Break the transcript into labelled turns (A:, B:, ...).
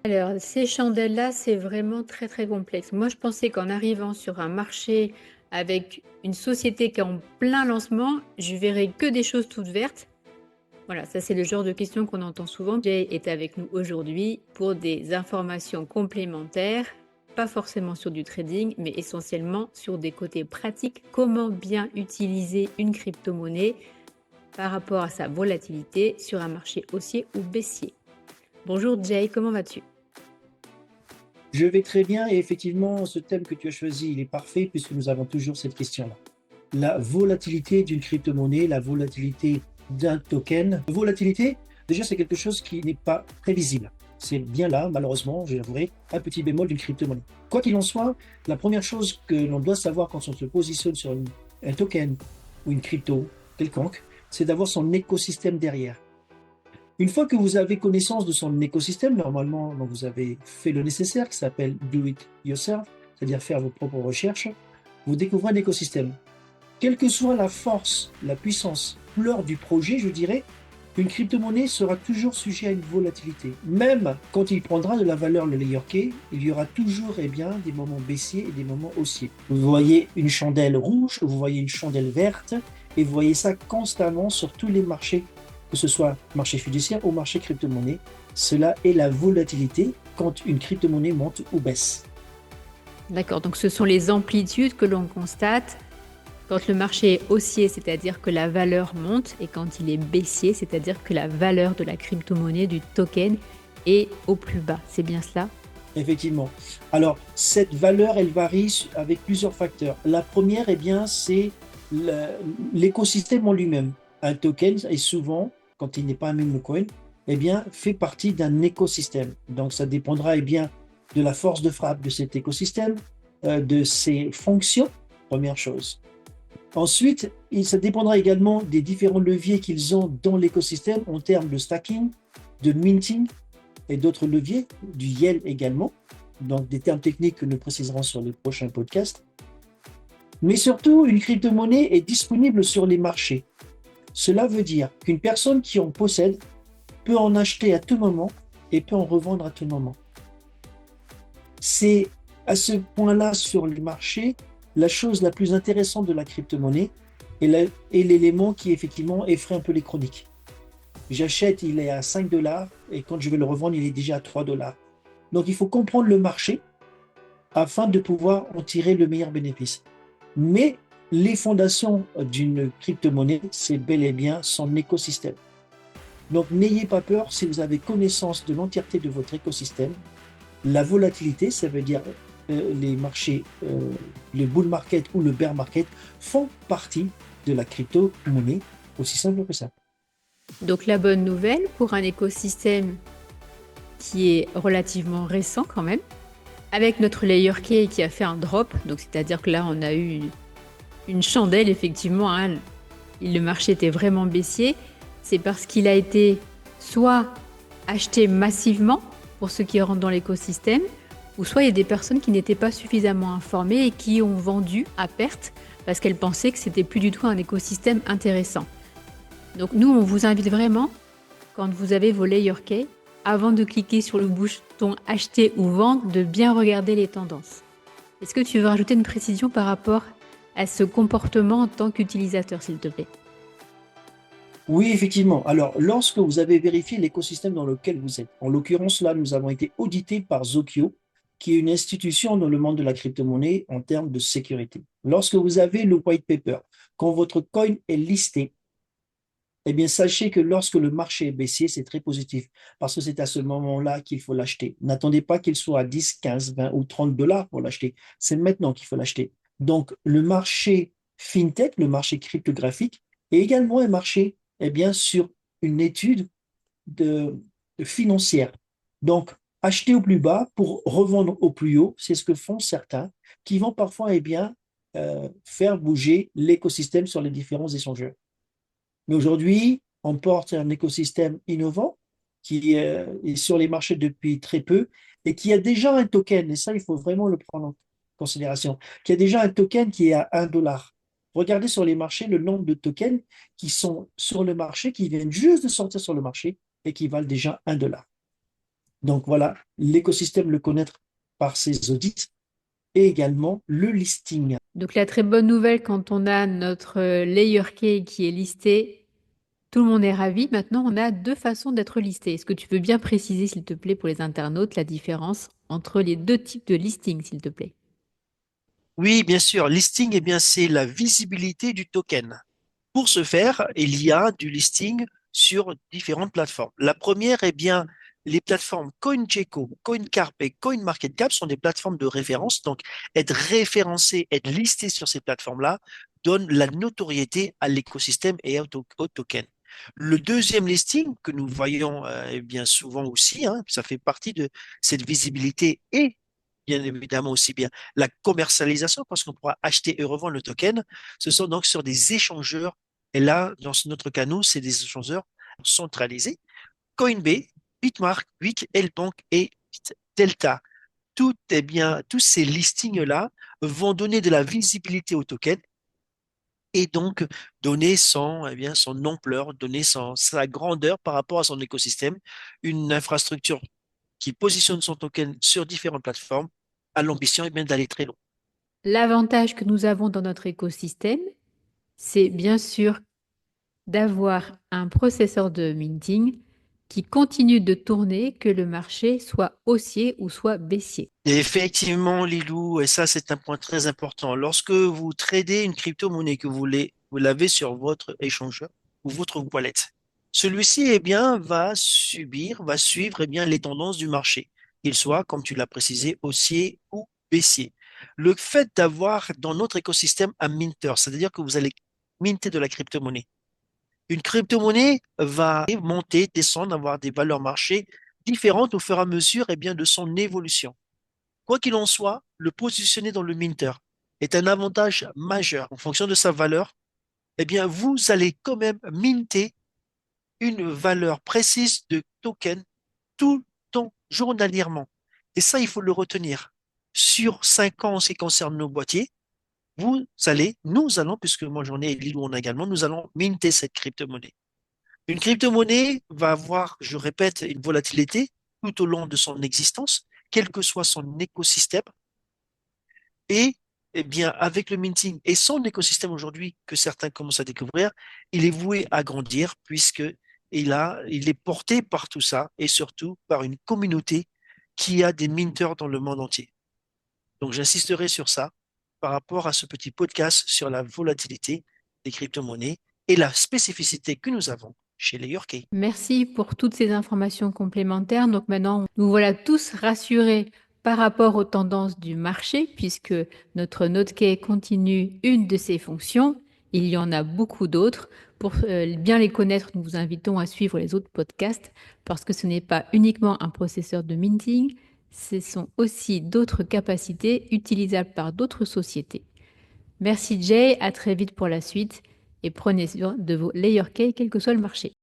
A: Alors, ces chandelles-là, c'est vraiment très très complexe. Moi, je pensais qu'en arrivant sur un marché avec une société qui est en plein lancement, je verrais que des choses toutes vertes. Voilà, ça c'est le genre de questions qu'on entend souvent. Jay est avec nous aujourd'hui pour des informations complémentaires, pas forcément sur du trading, mais essentiellement sur des côtés pratiques, comment bien utiliser une crypto-monnaie par rapport à sa volatilité sur un marché haussier ou baissier. Bonjour Jay, comment vas-tu?
B: Je vais très bien et effectivement, ce thème que tu as choisi, il est parfait puisque nous avons toujours cette question-là. La volatilité d'une crypto-monnaie, la volatilité d'un token. Volatilité, déjà, c'est quelque chose qui n'est pas prévisible. C'est bien là, malheureusement, j'avouerai, un petit bémol d'une crypto-monnaie. Quoi qu'il en soit, la première chose que l'on doit savoir quand on se positionne sur un token ou une crypto quelconque, c'est d'avoir son écosystème derrière. Une fois que vous avez connaissance de son écosystème, normalement, donc vous avez fait le nécessaire qui s'appelle do it yourself, c'est-à-dire faire vos propres recherches, vous découvrez un écosystème. Quelle que soit la force, la puissance, l'heure du projet, je dirais, une crypto-monnaie sera toujours sujet à une volatilité. Même quand il prendra de la valeur le layer cake, il y aura toujours des moments baissiers et des moments haussiers. Vous voyez une chandelle rouge, vous voyez une chandelle verte, et vous voyez ça constamment sur tous les marchés, que ce soit marché fiduciaire ou marché crypto-monnaie. Cela est la volatilité quand une crypto-monnaie monte ou baisse.
A: D'accord, donc ce sont les amplitudes que l'on constate quand le marché est haussier, c'est-à-dire que la valeur monte, et quand il est baissier, c'est-à-dire que la valeur de la crypto-monnaie, du token, est au plus bas. C'est bien cela?
B: Effectivement. Alors, cette valeur, elle varie avec plusieurs facteurs. La première, c'est l'écosystème en lui-même. Un token est souvent, quand il n'est pas un meme coin, fait partie d'un écosystème. Donc, ça dépendra de la force de frappe de cet écosystème, de ses fonctions, première chose. Ensuite, ça dépendra également des différents leviers qu'ils ont dans l'écosystème en termes de stacking, de minting, et d'autres leviers, du YEL également, donc des termes techniques que nous préciserons sur les prochains podcasts. Mais surtout, une crypto-monnaie est disponible sur les marchés. Cela veut dire qu'une personne qui en possède peut en acheter à tout moment et peut en revendre à tout moment. C'est à ce point-là sur le marché la chose la plus intéressante de la crypto-monnaie et l'élément qui effectivement effraie un peu les chroniques. J'achète, il est à 5 dollars et quand je vais le revendre, il est déjà à 3 dollars. Donc, il faut comprendre le marché afin de pouvoir en tirer le meilleur bénéfice. Mais les fondations d'une crypto-monnaie, c'est bel et bien son écosystème. Donc, n'ayez pas peur si vous avez connaissance de l'entièreté de votre écosystème. La volatilité, ça veut dire les marchés, le bull market ou le bear market font partie de la crypto-monnaie, aussi simple que ça.
A: Donc la bonne nouvelle pour un écosystème qui est relativement récent quand même, avec notre layer cake qui a fait un drop, donc c'est-à-dire que là on a eu une chandelle effectivement, hein, le marché était vraiment baissier, c'est parce qu'il a été soit acheté massivement pour ceux qui rentrent dans l'écosystème, ou soit il y a des personnes qui n'étaient pas suffisamment informées et qui ont vendu à perte parce qu'elles pensaient que c'était plus du tout un écosystème intéressant. Donc nous, on vous invite vraiment, quand vous avez vos layer cake, avant de cliquer sur le bouton acheter ou vendre, de bien regarder les tendances. Est-ce que tu veux rajouter une précision par rapport à ce comportement en tant qu'utilisateur, s'il te plaît?
B: Oui, effectivement. Alors, lorsque vous avez vérifié l'écosystème dans lequel vous êtes, en l'occurrence, là, nous avons été audités par Zokyo, qui est une institution dans le monde de la crypto-monnaie en termes de sécurité. Lorsque vous avez le white paper, quand votre coin est listé, sachez que lorsque le marché est baissier, c'est très positif parce que c'est à ce moment-là qu'il faut l'acheter. N'attendez pas qu'il soit à 10, 15, 20 ou 30 dollars pour l'acheter. C'est maintenant qu'il faut l'acheter. Donc, le marché fintech, le marché cryptographique, est également un marché, sur une étude de, de financière. Donc, acheter au plus bas pour revendre au plus haut, c'est ce que font certains qui vont parfois, faire bouger l'écosystème sur les différents échangeurs. Mais aujourd'hui, on porte un écosystème innovant qui est sur les marchés depuis très peu et qui a déjà un token, et ça, il faut vraiment le prendre en considération, qui a déjà un token qui est à 1 dollar. Regardez sur les marchés le nombre de tokens qui sont sur le marché, qui viennent juste de sortir sur le marché et qui valent déjà 1 dollar. Donc voilà, l'écosystème le connaître par ses audits et également le listing.
A: Donc la très bonne nouvelle, quand on a notre layer cake qui est listé, tout le monde est ravi. Maintenant, on a deux façons d'être listé. Est-ce que tu veux bien préciser, s'il te plaît, pour les internautes, la différence entre les deux types de listing, s'il te plaît?
C: Oui, bien sûr, listing, eh bien, c'est la visibilité du token. Pour ce faire, il y a du listing sur différentes plateformes. La première, eh bien, les plateformes CoinGecko, CoinCarpe et CoinMarketCap sont des plateformes de référence. Donc, être référencé, être listé sur ces plateformes-là donne la notoriété à l'écosystème et au token. Le deuxième listing que nous voyons bien souvent aussi, hein, ça fait partie de cette visibilité et bien évidemment aussi bien la commercialisation parce qu'on pourra acheter et revendre le token. Ce sont donc sur des échangeurs et là, dans notre canot, c'est des échangeurs centralisés. Coinbase, Bitmark, Wick, Lbank et Delta. Tout est bien, tous ces listings-là vont donner de la visibilité au token et donc donner son, eh bien, son ampleur, donner sa grandeur par rapport à son écosystème. Une infrastructure qui positionne son token sur différentes plateformes a l'ambition eh bien, d'aller très loin.
A: L'avantage que nous avons dans notre écosystème, c'est bien sûr d'avoir un processeur de minting qui continue de tourner, que le marché soit haussier ou soit baissier.
C: Et effectivement, Lilou, et ça c'est un point très important. Lorsque vous tradez une crypto-monnaie que vous l'avez sur votre échangeur ou votre wallet, celui-ci eh bien va suivre eh bien les tendances du marché, qu'il soit, comme tu l'as précisé, haussier ou baissier. Le fait d'avoir dans notre écosystème un minter, c'est-à-dire que vous allez minter de la crypto-monnaie. Une crypto-monnaie va monter, descendre, avoir des valeurs marché différentes au fur et à mesure eh bien, de son évolution. Quoi qu'il en soit, le positionner dans le minter est un avantage majeur en fonction de sa valeur. Eh bien, vous allez quand même minter une valeur précise de token tout le temps, journalièrement. Et ça, il faut le retenir. Sur 5 ans, en ce qui concerne nos boîtiers, nous allons, puisque moi j'en ai, Lilou en a également, nous allons minter cette crypto-monnaie. Une crypto-monnaie va avoir, je répète, une volatilité tout au long de son existence, quel que soit son écosystème. Et eh bien, avec le minting et son écosystème aujourd'hui que certains commencent à découvrir, il est voué à grandir puisque il est porté par tout ça et surtout par une communauté qui a des minters dans le monde entier. Donc, j'insisterai sur ça par rapport à ce petit podcast sur la volatilité des crypto-monnaies et la spécificité que nous avons chez les Yorkais.
A: Merci pour toutes ces informations complémentaires. Donc maintenant, nous voilà tous rassurés par rapport aux tendances du marché, puisque notre NoteKey continue une de ses fonctions. Il y en a beaucoup d'autres. Pour bien les connaître, nous vous invitons à suivre les autres podcasts, parce que ce n'est pas uniquement un processeur de minting, ce sont aussi d'autres capacités utilisables par d'autres sociétés. Merci Jay, à très vite pour la suite, et prenez soin de vos layer cake, quel que soit le marché.